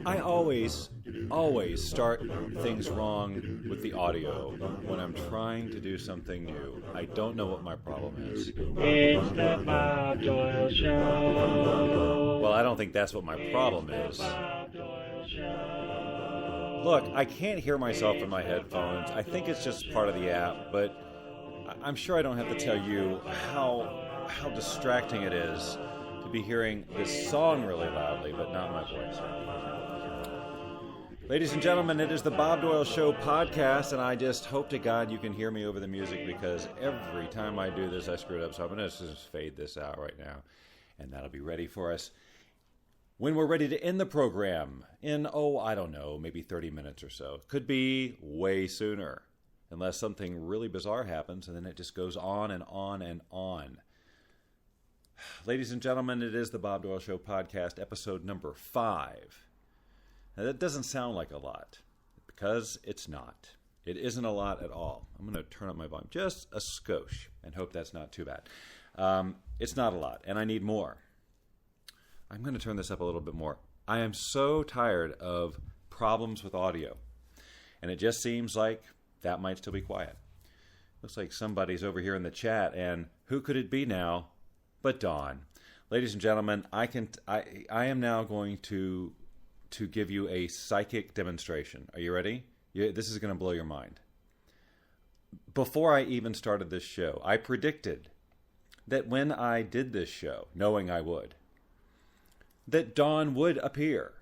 I always start things wrong with the audio when I'm trying to do something new. I don't know what my problem is. It's the Bob Doyle Show. Well, I don't think that's what my problem is. Bob Doyle Show. Look, I can't hear myself in my headphones. I think it's just part of the app, but I'm sure I don't have to tell you how distracting it is to be hearing this song really loudly, but not my voice. Ladies and gentlemen, it is the Bob Doyle Show podcast, and I just hope to God you can hear me over the music, because every time I do this, I screw it up. So I'm going to just fade this out right now, and that'll be ready for us when we're ready to end the program in, I don't know, maybe 30 minutes or so. Could be way sooner, unless something really bizarre happens, and then it just goes on and on and on. Ladies and gentlemen, it is the Bob Doyle Show podcast, episode number 5. Now, that doesn't sound like a lot, because it's not. It isn't a lot at all. I'm going to turn up my volume just a skosh and hope that's not too bad. It's not a lot, and I need more. I'm going to turn this up a little bit more. I am so tired of problems with audio, and it just seems like that might still be quiet. Looks like somebody's over here in the chat, and who could it be now but Dawn? Ladies and gentlemen, I am now going to give you a psychic demonstration. Are you ready? This is going to blow your mind. Before I even started this show, I predicted that when I did this show, knowing I would, that Dawn would appear.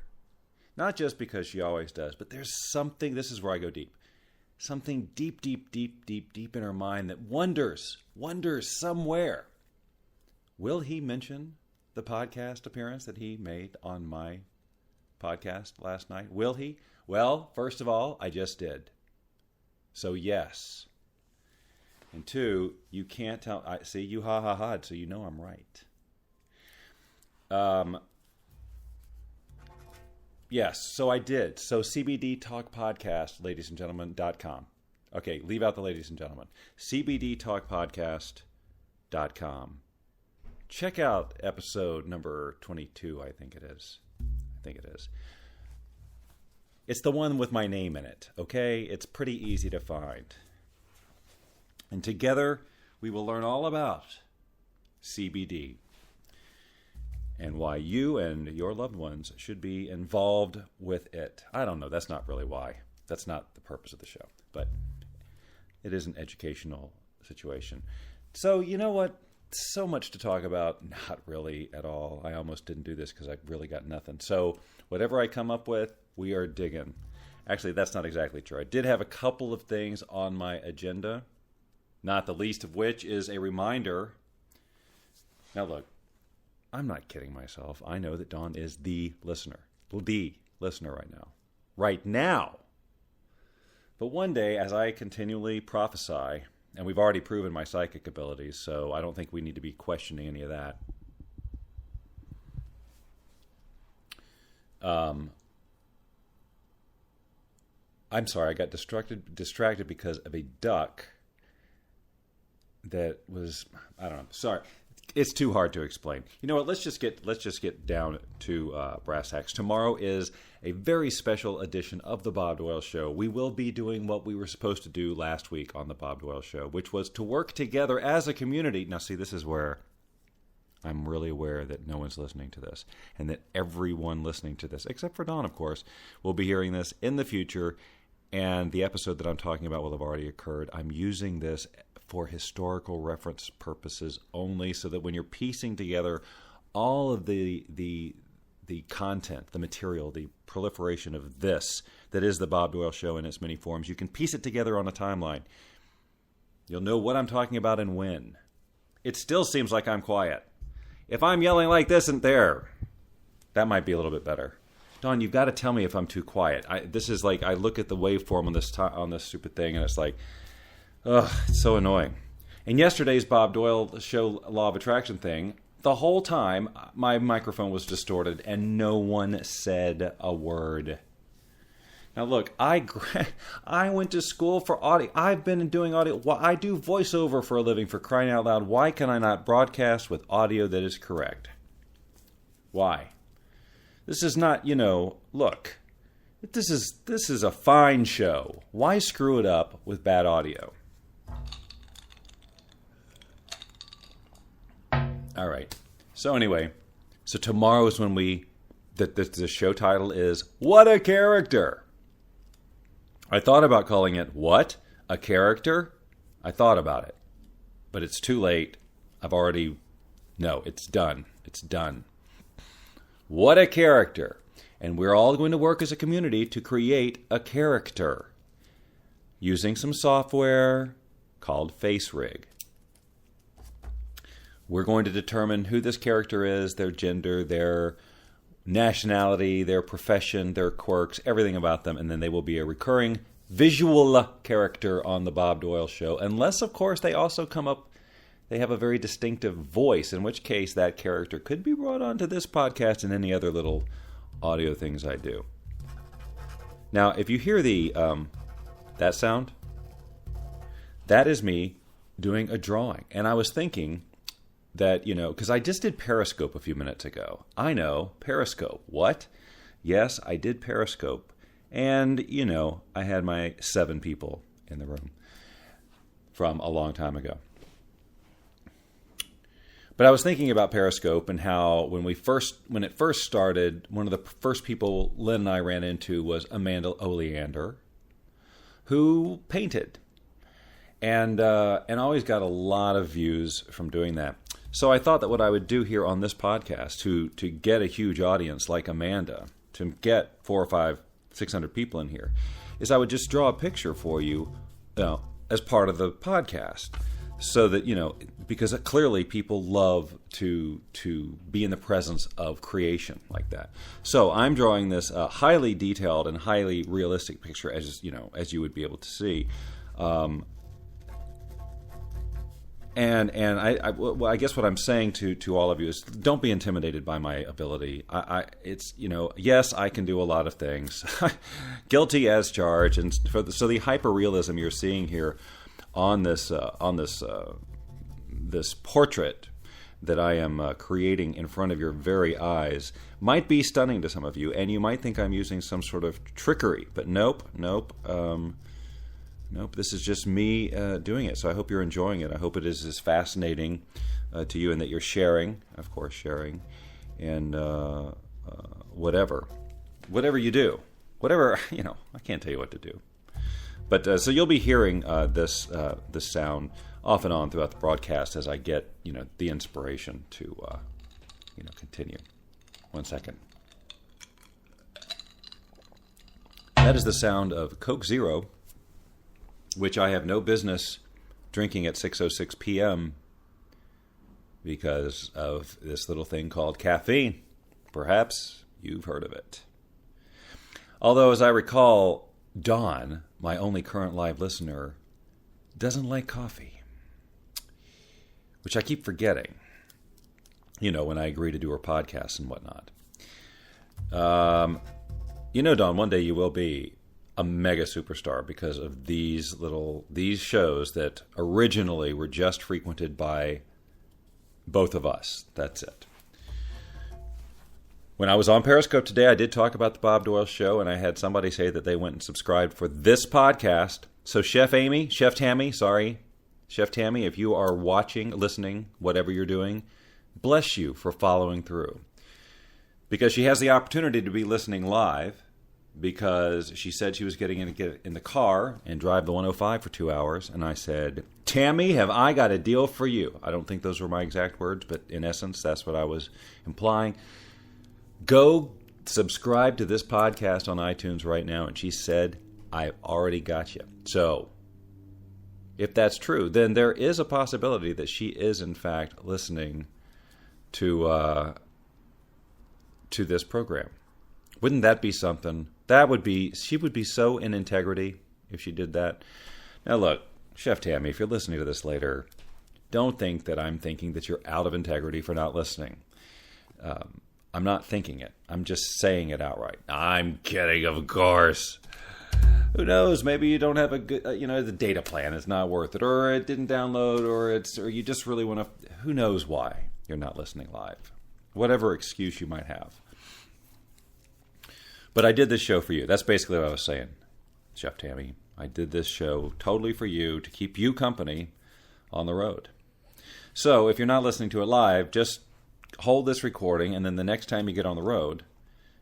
Not just because she always does, but there's something, this is where I go deep, something deep in her mind that wonders somewhere. Will he mention the podcast appearance that he made on my podcast last night? Will he? Well, first of all, I just did. So yes. And 2, you can't tell. See, you ha-ha-ha'd, so you know I'm right. Yes, so I did. So CBD Talk Podcast, ladies and gentlemen.com. Okay, leave out the ladies and gentlemen. CBDTalkPodcast.com. Check out episode number 22, I think it is. It's the one with my name in it, okay? It's pretty easy to find. And together, we will learn all about CBD and why you and your loved ones should be involved with it. I don't know. That's not really why. That's not the purpose of the show. But it is an educational situation. So, you know what? So much to talk about. Not really at all. I almost didn't do this because I really got nothing. So whatever I come up with, we are digging. Actually, that's not exactly true. I did have a couple of things on my agenda, not the least of which is a reminder. Now look, I'm not kidding myself. I know that Dawn is the listener right now. Right now. But one day, as I continually prophesy, and we've already proven my psychic abilities, so I don't think we need to be questioning any of that. I'm sorry, I got distracted because of a duck that was, I don't know. Sorry. It's too hard to explain. You know what? Let's just get down to brass tacks. Tomorrow is a very special edition of the Bob Doyle Show. We will be doing what we were supposed to do last week on the Bob Doyle Show, which was to work together as a community. Now, see, this is where I'm really aware that no one's listening to this, and that everyone listening to this, except for Dawn, of course, will be hearing this in the future. And the episode that I'm talking about will have already occurred. I'm using this for historical reference purposes only, so that when you're piecing together all of the content, the material, the proliferation of this that is the Bob Doyle Show in its many forms, you can piece it together on a timeline. You'll know what I'm talking about and when. It still seems like I'm quiet. If I'm yelling like this and there, that might be a little bit better. Dawn, you've got to tell me if I'm too quiet. This is like, I look at the waveform on this stupid thing, and it's like, ugh, it's so annoying. And yesterday's Bob Doyle Show Law of Attraction thing, the whole time my microphone was distorted and no one said a word. Now look, I went to school for audio. I've been doing audio. I do voiceover for a living, for crying out loud. Why can I not broadcast with audio that is correct? Why? This is not, look, this is a fine show. Why screw it up with bad audio? All right. So anyway, tomorrow is when the show title is What a Character. I thought about calling it What? A Character? I thought about it. But it's too late. No, it's done. It's done. What a character. And we're all going to work as a community to create a character using some software called FaceRig. We're going to determine who this character is, their gender, their nationality, their profession, their quirks, everything about them, and then they will be a recurring visual character on the Bob Doyle Show, unless, of course, they also they have a very distinctive voice, in which case that character could be brought onto this podcast and any other little audio things I do. Now, if you hear that sound, that is me doing a drawing. And I was thinking that, because I just did Periscope a few minutes ago. I know, Periscope. What? Yes, I did Periscope. And, I had my 7 people in the room from a long time ago. But I was thinking about Periscope and how when it first started, one of the first people Lynn and I ran into was Amanda Oleander, who painted. And always got a lot of views from doing that. So I thought that what I would do here on this podcast to get a huge audience like Amanda, to get 400 or 500, 600 people in here, is I would just draw a picture for you as part of the podcast. So that, because clearly people love to be in the presence of creation like that. So I'm drawing this highly detailed and highly realistic picture, as you would be able to see. And I guess what I'm saying to all of you is, don't be intimidated by my ability. Yes, I can do a lot of things, guilty as charged. And so the hyperrealism you're seeing here on this portrait that I am creating in front of your very eyes might be stunning to some of you, and you might think I'm using some sort of trickery, but nope. This is just me doing it. So I hope you're enjoying it. I hope it is as fascinating to you, and that you're sharing, and whatever you do, I can't tell you what to do. But so you'll be hearing this sound off and on throughout the broadcast as I get the inspiration to continue. 1 second. That is the sound of Coke Zero, which I have no business drinking at 6:06 p.m. because of this little thing called caffeine. Perhaps you've heard of it. Although, as I recall, Dawn, my only current live listener, doesn't like coffee, which I keep forgetting, when I agree to do her podcasts and whatnot. Dawn, one day you will be a mega superstar because of these shows that originally were just frequented by both of us. That's it. When I was on Periscope today, I did talk about the Bob Doyle Show, and I had somebody say that they went and subscribed for this podcast. So Chef Tammy, if you are watching, listening, whatever you're doing, bless you for following through. Because she has the opportunity to be listening live, because she said she was get in the car and drive the 105 for 2 hours. And I said, Tammy, have I got a deal for you? I don't think those were my exact words, but in essence, that's what I was implying. Go subscribe to this podcast on iTunes right now. And she said, I've already got you. So if that's true, then there is a possibility that she is, in fact, listening to this program. Wouldn't that be something? She would be so in integrity if she did that. Now look, Chef Tammy, if you're listening to this later, don't think that I'm thinking that you're out of integrity for not listening. I'm not thinking it. I'm just saying it outright. I'm kidding, of course. Who knows? Maybe you don't have a good, the data plan is not worth it, or it didn't download, or you just really want to. Who knows why you're not listening live? Whatever excuse you might have. But I did this show for you. That's basically what I was saying, Chef Tammy. I did this show totally for you, to keep you company on the road. So if you're not listening to it live, just hold this recording, and then the next time you get on the road,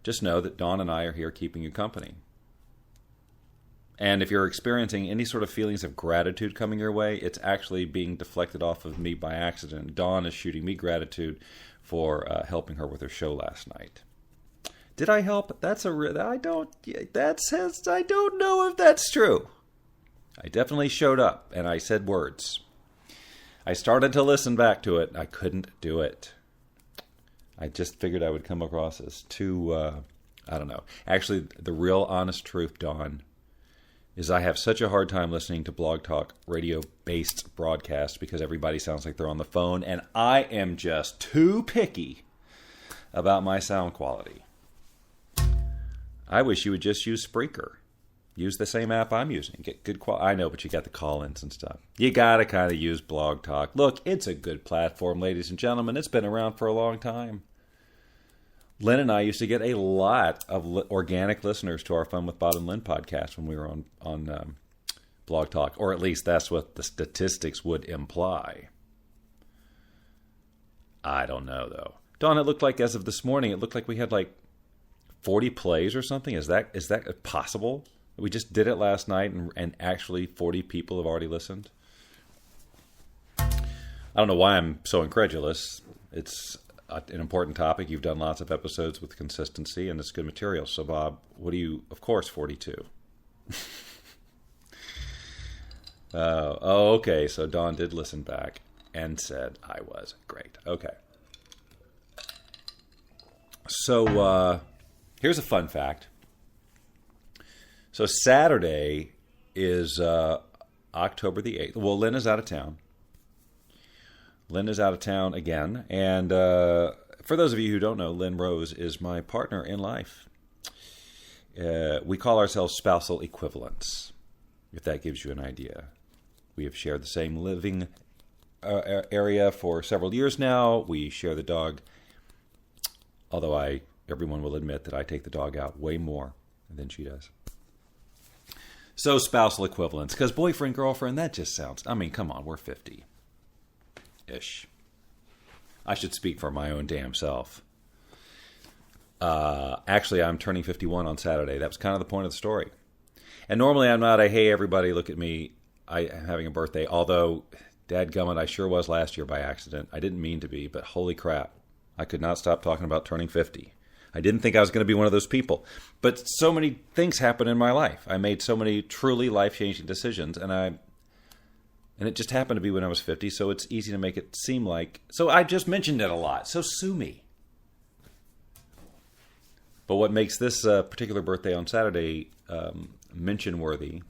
just know that Dawn and I are here keeping you company. And if you're experiencing any sort of feelings of gratitude coming your way, it's actually being deflected off of me by accident. Dawn is shooting me gratitude for helping her with her show last night. Did I help? I don't know if that's true. I definitely showed up and I said words. I started to listen back to it. I couldn't do it. I just figured I would come across as too, I don't know. Actually, the real honest truth, Dawn, is I have such a hard time listening to Blog Talk radio-based broadcasts because everybody sounds like they're on the phone, and I am just too picky about my sound quality. I wish you would just use Spreaker. Use the same app I'm using. Get good quality. I know, but you got the call-ins and stuff. You got to kind of use Blog Talk. Look, it's a good platform, ladies and gentlemen. It's been around for a long time. Lynn and I used to get a lot of organic listeners to our Fun with Bob and Lynn podcast when we were on Blog Talk, or at least that's what the statistics would imply. I don't know, though. Dawn, it looked like as of this morning, it looked like we had like 40 plays or something. Is that possible? We just did it last night, and actually 40 people have already listened. I don't know why I'm so incredulous. It's an important topic. You've done lots of episodes with consistency, and it's good material. So, Bob, of course, 42. Okay. So Dawn did listen back and said I was great. Okay. So, here's a fun fact. So Saturday is October the 8th. Well, Lynn is out of town. Lynn is out of town again. And for those of you who don't know, Lynn Rose is my partner in life. We call ourselves spousal equivalents, if that gives you an idea. We have shared the same living area for several years now. We share the dog, although everyone will admit that I take the dog out way more than she does. So spousal equivalents, because boyfriend, girlfriend, that just sounds, come on, we're 50-ish. I should speak for my own damn self. Actually, I'm turning 51 on Saturday. That was kind of the point of the story. And normally I'm not hey, everybody, look at me, I'm having a birthday, although, dadgummit, I sure was last year by accident. I didn't mean to be, but holy crap, I could not stop talking about turning 50. I didn't think I was going to be one of those people. But so many things happened in my life. I made so many truly life-changing decisions, and it just happened to be when I was 50, so it's easy to make it seem like... So I just mentioned it a lot, so sue me. But what makes this particular birthday on Saturday mention-worthy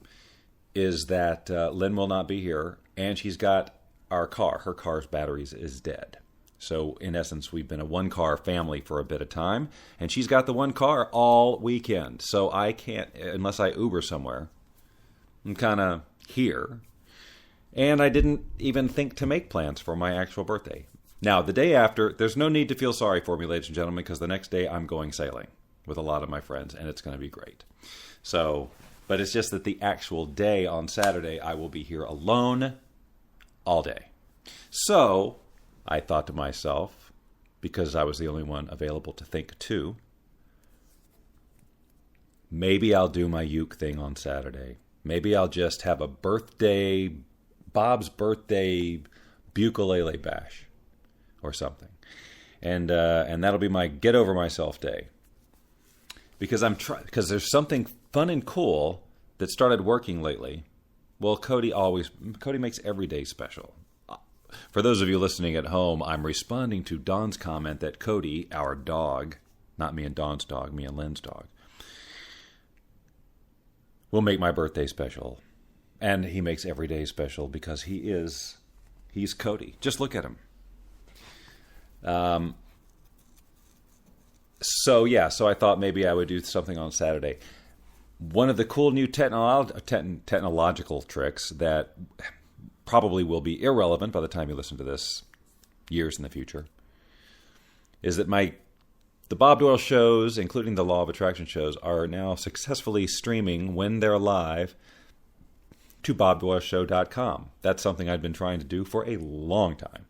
is that Lynn will not be here, and she's got our car. Her car's batteries is dead. So, in essence, we've been a one-car family for a bit of time, and she's got the one car all weekend. So I can't, unless I Uber somewhere, I'm kind of here. And I didn't even think to make plans for my actual birthday. Now, the day after, there's no need to feel sorry for me, ladies and gentlemen, because the next day I'm going sailing with a lot of my friends, and it's going to be great. So, but it's just that the actual day on Saturday, I will be here alone all day. So I thought to myself, because I was the only one available to think to, maybe I'll do my uke thing on Saturday. Maybe I'll just have a Bob's birthday ukulele bash or something. And that'll be my get over myself day. Because there's something fun and cool that started working lately. Well, Cody makes every day special. For those of you listening at home, I'm responding to Dawn's comment that Cody, our dog, not me and Dawn's dog, me and Lynn's dog, will make my birthday special. And he makes every day special because he's Cody. Just look at him. So I thought maybe I would do something on Saturday. One of the cool new technological tricks that probably will be irrelevant by the time you listen to this years in the future is that my The Bob Doyle shows, including the Law of Attraction shows, are now successfully streaming when they're live to bobdoyleshow.com. That's something I've been trying to do for a long time.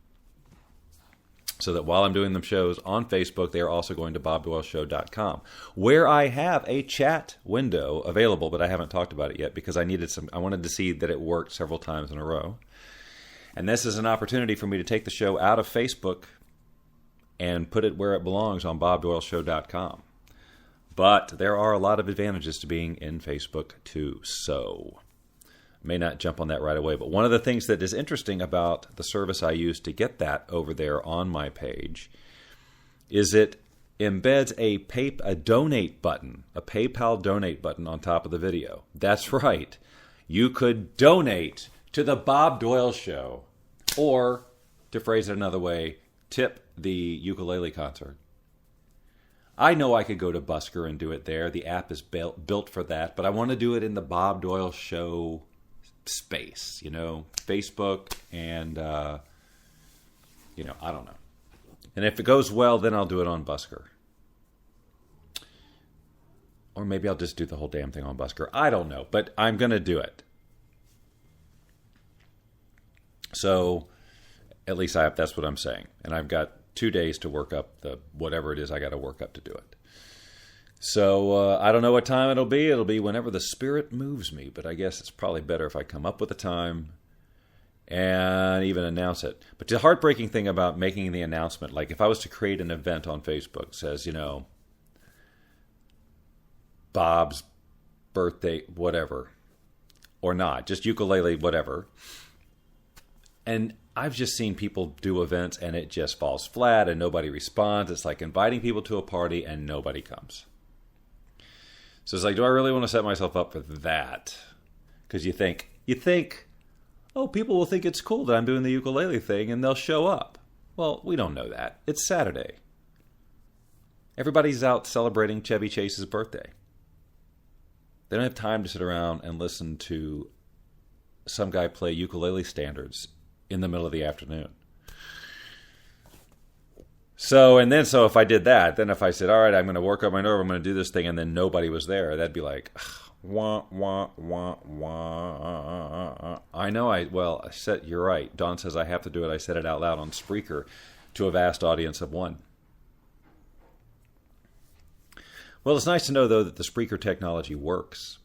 So that while I'm doing them shows on Facebook, they are also going to bobdoyleshow.com, where I have a chat window available, but I haven't talked about it yet because I wanted to see that it worked several times in a row. And this is an opportunity for me to take the show out of Facebook and put it where it belongs on bobdoyleshow.com. But there are a lot of advantages to being in Facebook too, so may not jump on that right away. But one of the things that is interesting about the service I use to get that over there on my page is it embeds a donate button, a PayPal donate button on top of the video. That's right. You could donate to the Bob Doyle Show, or, to phrase it another way, tip the ukulele concert. I know I could go to Busker and do it there. The app is built for that, but I want to do it in the Bob Doyle Show space, Facebook and, I don't know. And if it goes well, then I'll do it on Busker. Or maybe I'll just do the whole damn thing on Busker. I don't know, but I'm going to do it. So, at least that's what I'm saying. And I've got 2 days to work up whatever it is I got to work up to do it. So, I don't know what time it'll be. It'll be whenever the spirit moves me. But I guess it's probably better if I come up with a time and even announce it. But the heartbreaking thing about making the announcement, like if I was to create an event on Facebook, says, Bob's birthday, whatever, or not, just ukulele, whatever. And I've just seen people do events and it just falls flat and nobody responds. It's like inviting people to a party and nobody comes. So it's like, do I really want to set myself up for that? Because you think, oh, people will think it's cool that I'm doing the ukulele thing and they'll show up. Well, we don't know that. It's Saturday. Everybody's out celebrating Chevy Chase's birthday. They don't have time to sit around and listen to some guy play ukulele standards in the middle of the afternoon. So if I did that, then if I said, all right, I'm going to work on my nerve, I'm going to do this thing, and then nobody was there, that'd be like, wah, wah, wah, wah. I know you're right. Dawn says I have to do it. I said it out loud on Spreaker to a vast audience of one. Well, it's nice to know, though, that the Spreaker technology works.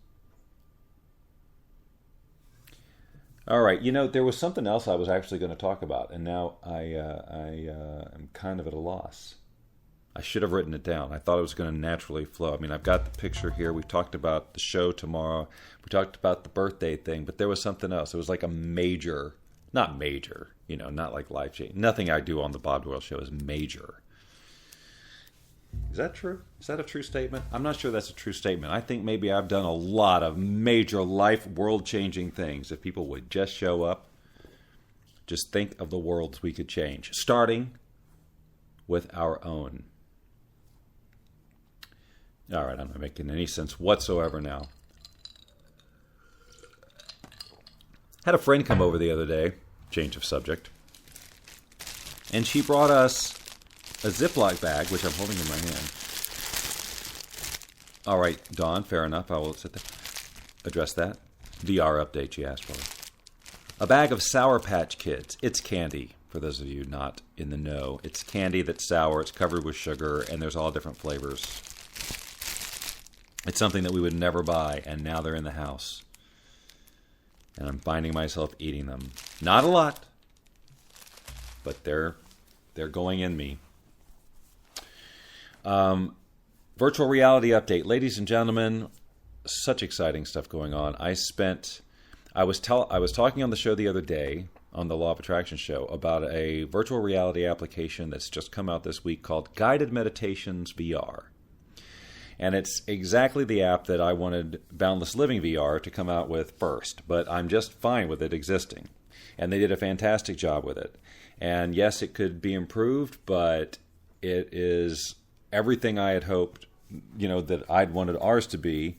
All right, there was something else I was actually going to talk about, and now I am kind of at a loss. I should have written it down. I thought it was going to naturally flow. I mean, I've got the picture here. We've talked about the show tomorrow. We talked about the birthday thing, but there was something else. It was like a major, not major, not like life-changing. Nothing I do on the Bob Doyle Show is major. Is that true? Is that a true statement? I'm not sure that's a true statement. I think maybe I've done a lot of major life, world-changing things. If people would just show up, just think of the worlds we could change, starting with our own. All right, I'm not making any sense whatsoever now. Had a friend come over the other day, change of subject, and she brought us a Ziploc bag, which I'm holding in my hand. All right, Dawn, fair enough. I will address that. VR update, she asked for. A bag of Sour Patch Kids. It's candy, for those of you not in the know. It's candy that's sour, it's covered with sugar, and there's all different flavors. It's something that we would never buy, and now they're in the house. And I'm finding myself eating them. Not a lot, but they're going in me. Virtual reality update. Ladies and gentlemen, such exciting stuff going on. I was talking on the show the other day, on the Law of Attraction show, about a virtual reality application that's just come out this week called Guided Meditations VR. And it's exactly the app that I wanted Boundless Living VR to come out with first, but I'm just fine with it existing. And they did a fantastic job with it. And yes, it could be improved, but it is everything I had hoped, that I'd wanted ours to be.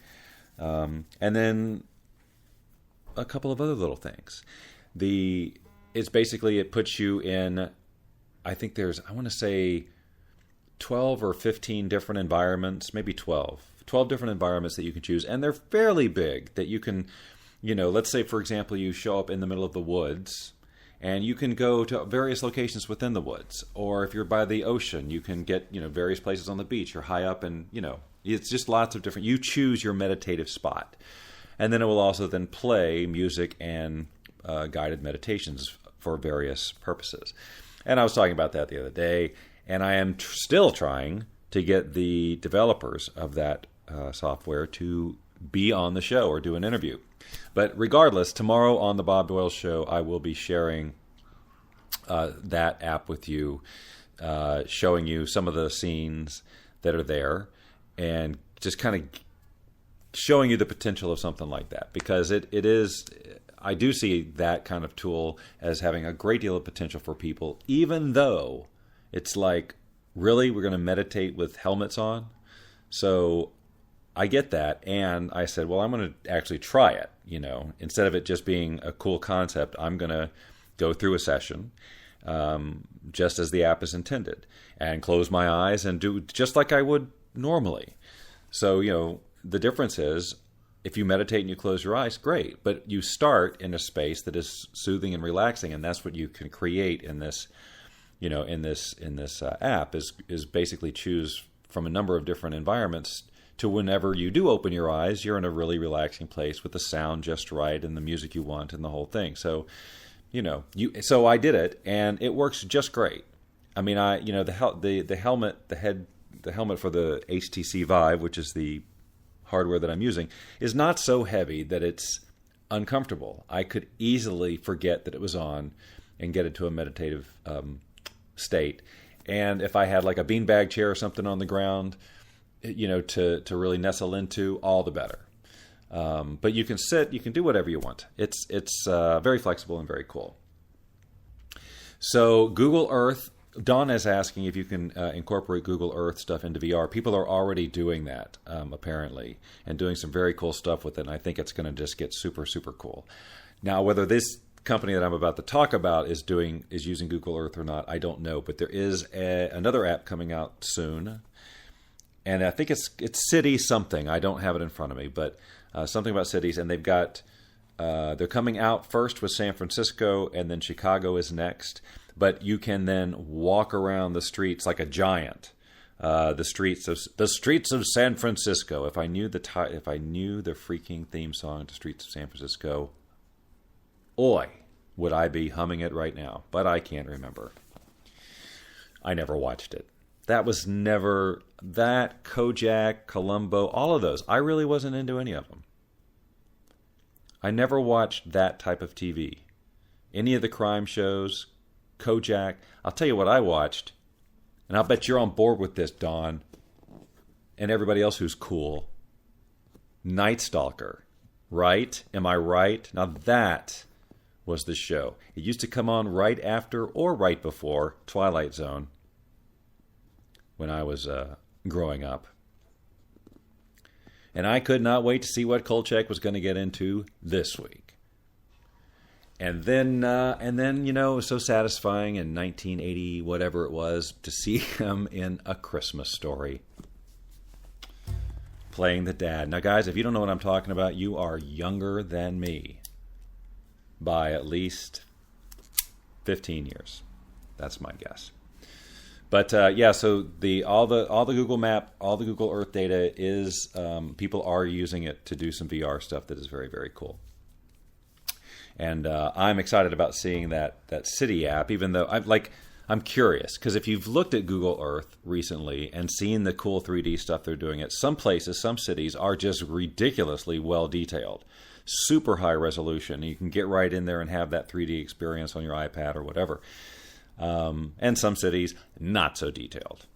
And then a couple of other little things. It puts you in, I think I want to say 12 or 15 different environments, maybe 12 different environments that you can choose. And they're fairly big that you can, let's say, for example, you show up in the middle of the woods and you can go to various locations within the woods. Or if you're by the ocean, you can get, various places on the beach or high up and, it's just lots of different, you choose your meditative spot. And then it will also then play music and guided meditations for various purposes. And I was talking about that the other day, and I am still trying to get the developers of that software to be on the show or do an interview. But regardless, tomorrow on the Bob Doyle Show, I will be sharing that app with you, showing you some of the scenes that are there, and just kind of showing you the potential of something like that, because it is, I do see that kind of tool as having a great deal of potential for people, even though it's like, really, we're going to meditate with helmets on? So I get that, and I said, well, I'm going to actually try it, instead of it just being a cool concept, I'm going to go through a session just as the app is intended, and close my eyes and do just like I would normally. So, the difference is, if you meditate and you close your eyes, great. But you start in a space that is soothing and relaxing, and that's what you can create in this, in this app is basically choose from a number of different environments to whenever you do open your eyes, you're in a really relaxing place with the sound just right and the music you want and the whole thing. So, so I did it, and it works just great. I mean, the helmet for the HTC Vive, which is the hardware that I'm using, is not so heavy that it's uncomfortable. I could easily forget that it was on and get into a meditative state. And if I had like a beanbag chair or something on the ground, to really nestle into, all the better. But you can sit, you can do whatever you want. It's very flexible and very cool. So Google Earth, Dawn is asking if you can incorporate Google Earth stuff into VR. People are already doing that, apparently, and doing some very cool stuff with it. And I think it's going to just get super, super cool. Now, whether this company that I'm about to talk about is using Google Earth or not, I don't know. But there is another app coming out soon, and I think it's City something. I don't have it in front of me, but something about cities. And they've got they're coming out first with San Francisco, and then Chicago is next. But you can then walk around the streets like a giant. The streets of San Francisco. If I knew the freaking theme song to Streets of San Francisco, oi, would I be humming it right now? But I can't remember. I never watched it. That Kojak, Columbo, all of those. I really wasn't into any of them. I never watched that type of TV. Any of the crime shows, Kojak. I'll tell you what I watched, and I'll bet you're on board with this, Dawn, and everybody else who's cool. Night Stalker, right? Am I right? Now that was the show. It used to come on right after or right before Twilight Zone when I was growing up. And I could not wait to see what Kolchak was going to get into this week. And then, it was so satisfying in 1980, whatever it was, to see him in A Christmas Story, playing the dad. Now, guys, if you don't know what I'm talking about, you are younger than me by at least 15 years. That's my guess. But so all the Google Map, all the Google Earth data is people are using it to do some VR stuff that is very, very cool. And I'm excited about seeing that City app, even though I'm curious, because if you've looked at Google Earth recently and seen the cool 3D stuff they're doing at some places, some cities are just ridiculously well detailed, super high resolution. You can get right in there and have that 3D experience on your iPad or whatever. And some cities not so detailed,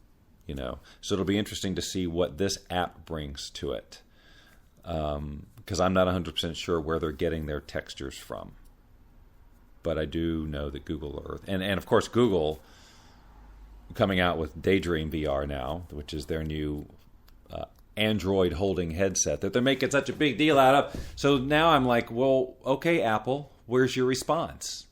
So it'll be interesting to see what this app brings to it. Because I'm not 100% sure where they're getting their textures from. But I do know that Google Earth, and of course Google coming out with Daydream VR now, which is their new Android holding headset that they're making such a big deal out of. So now I'm like, well, okay, Apple, where's your response?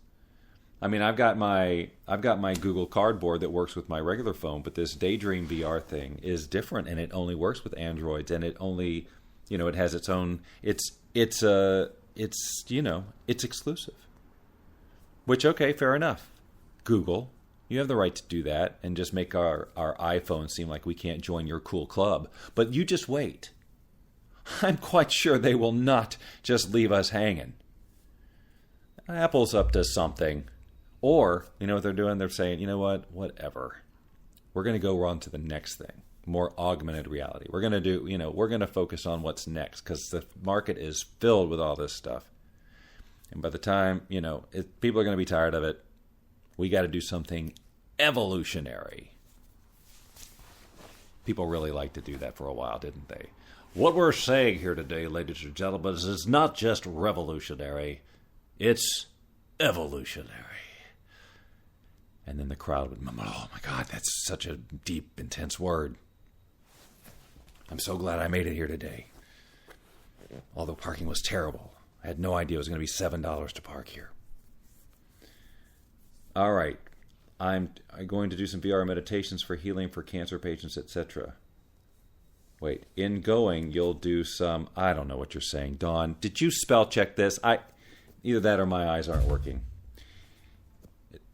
I mean, I've got my Google Cardboard that works with my regular phone, but this Daydream VR thing is different, and it only works with Androids, and it only, it has its own. It's exclusive. Which, okay, fair enough. Google, you have the right to do that and just make our iPhone seem like we can't join your cool club. But you just wait. I'm quite sure they will not just leave us hanging. Apple's up to something. Or, you know what they're doing? They're saying, you know what? Whatever. We're going to go on to the next thing. More augmented reality. We're going to do, we're going to focus on what's next because the market is filled with all this stuff. And by the time, people are going to be tired of it, we got to do something evolutionary. People really liked to do that for a while, didn't they? What we're saying here today, ladies and gentlemen, is it's not just revolutionary, it's evolutionary. And then the crowd would mumble, oh my God, that's such a deep, intense word. I'm so glad I made it here today. Although parking was terrible. I had no idea it was going to be $7 to park here. All right. I'm going to do some VR meditations for healing for cancer patients, etc. Wait, in going, you'll do some... I don't know what you're saying. Dawn, did you spell check this? Either that or my eyes aren't working.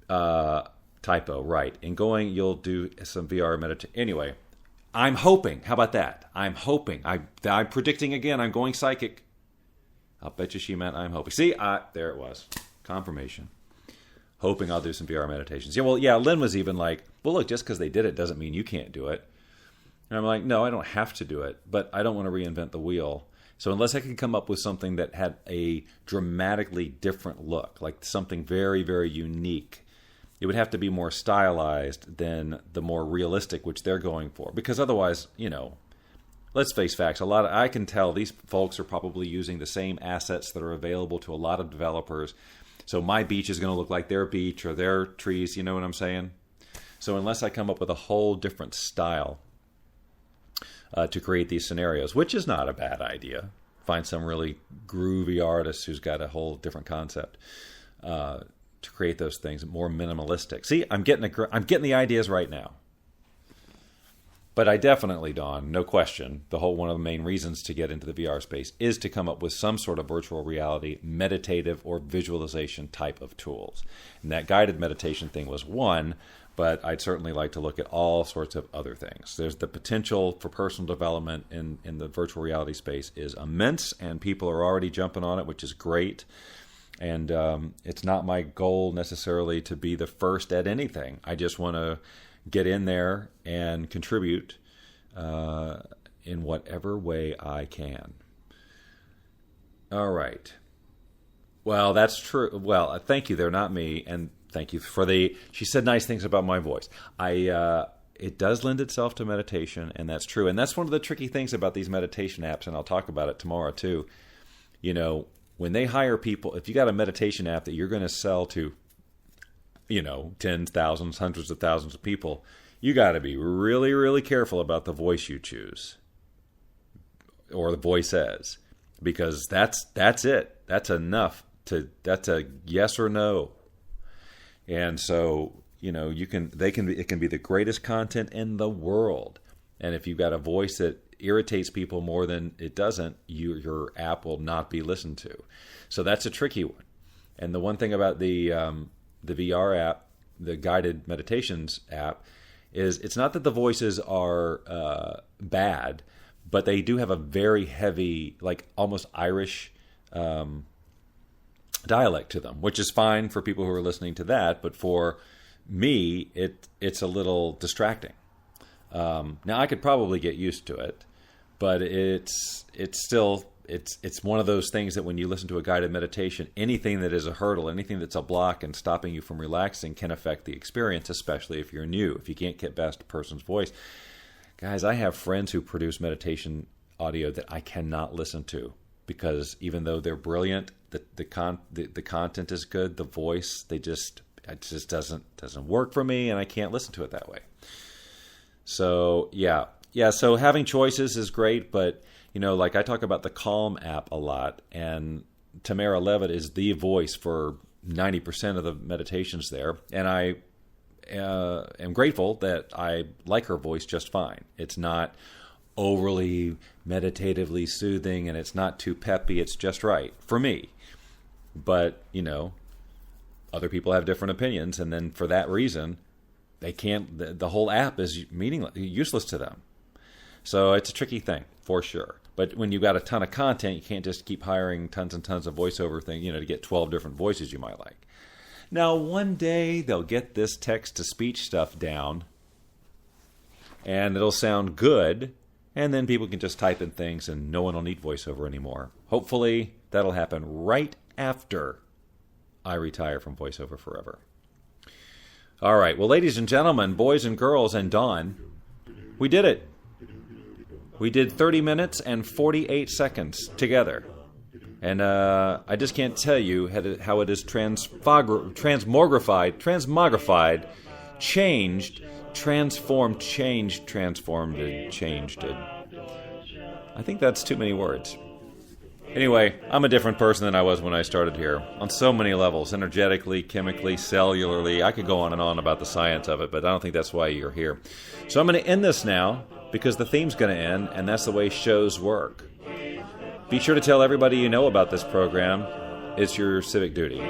Typo, right. In going, you'll do some VR meditation. Anyway, I'm hoping. How about that? I'm hoping. I'm predicting again. I'm going psychic. I'll bet you she meant I'm hoping. See, there it was. Confirmation. Hoping I'll do some VR meditations. Yeah, Lynn was even like, well, look, just because they did it doesn't mean you can't do it. And I'm like, no, I don't have to do it, but I don't want to reinvent the wheel. So unless I can come up with something that had a dramatically different look, like something very, very unique, it would have to be more stylized than the more realistic, which they're going for. Because otherwise, let's face facts. I can tell these folks are probably using the same assets that are available to a lot of developers. So my beach is going to look like their beach or their trees. You know what I'm saying? So unless I come up with a whole different style to create these scenarios, which is not a bad idea, find some really groovy artist who's got a whole different concept to create those things more minimalistic. See, I'm getting the ideas right now. But I definitely, Dawn, no question, one of the main reasons to get into the VR space is to come up with some sort of virtual reality, meditative or visualization type of tools. And that guided meditation thing was one, but I'd certainly like to look at all sorts of other things. There's the potential for personal development in the virtual reality space is immense, and people are already jumping on it, which is great. And it's not my goal necessarily to be the first at anything. I just want to get in there and contribute in whatever way I can. All right. Well, that's true. Well, thank you. They're not me. And thank you for she said nice things about my voice. It does lend itself to meditation, and that's true. And that's one of the tricky things about these meditation apps, and I'll talk about it tomorrow too. When they hire people, if you got a meditation app that you're going to sell to, tens, thousands, hundreds of thousands of people, you got to be really, really careful about the voice you choose or the voices, because that's it. That's enough that's a yes or no. And so, it can be the greatest content in the world. And if you've got a voice that irritates people more than it doesn't, your app will not be listened to. So that's a tricky one. And the one thing about the VR app, the guided meditations app, is it's not that the voices are bad, but they do have a very heavy, like almost Irish dialect to them, which is fine for people who are listening to that. But for me, it's a little distracting. Now I could probably get used to it, but it's still one of those things that when you listen to a guided meditation, anything that is a hurdle, anything that's a block and stopping you from relaxing can affect the experience, especially if you're new, if you can't get past a person's voice. Guys, I have friends who produce meditation audio that I cannot listen to because even though they're brilliant, the content is good, the voice, it just doesn't work for me, and I can't listen to it that way. So yeah. So having choices is great, but like I talk about the Calm app a lot, and Tamara Levitt is the voice for 90% of the meditations there, and I am grateful that I like her voice just fine. It's not overly meditatively soothing, and it's not too peppy. It's just right for me. But, other people have different opinions, and then for that reason, they can't. The whole app is useless to them. So it's a tricky thing, for sure. But when you've got a ton of content, you can't just keep hiring tons and tons of voiceover things, to get 12 different voices you might like. Now, one day they'll get this text-to-speech stuff down, and it'll sound good, and then people can just type in things, and no one will need voiceover anymore. Hopefully, that'll happen right after I retire from voiceover forever. All right, well, ladies and gentlemen, boys and girls, and Dawn, we did it. We did 30 minutes and 48 seconds together. And I just can't tell you how it is transmogrified, changed, transformed, changed, transformed, and changed. I think that's too many words. Anyway, I'm a different person than I was when I started here, on so many levels, energetically, chemically, cellularly. I could go on and on about the science of it, but I don't think that's why you're here. So I'm going to end this now, because the theme's going to end, and that's the way shows work. Be sure to tell everybody you know about this program. It's your civic duty.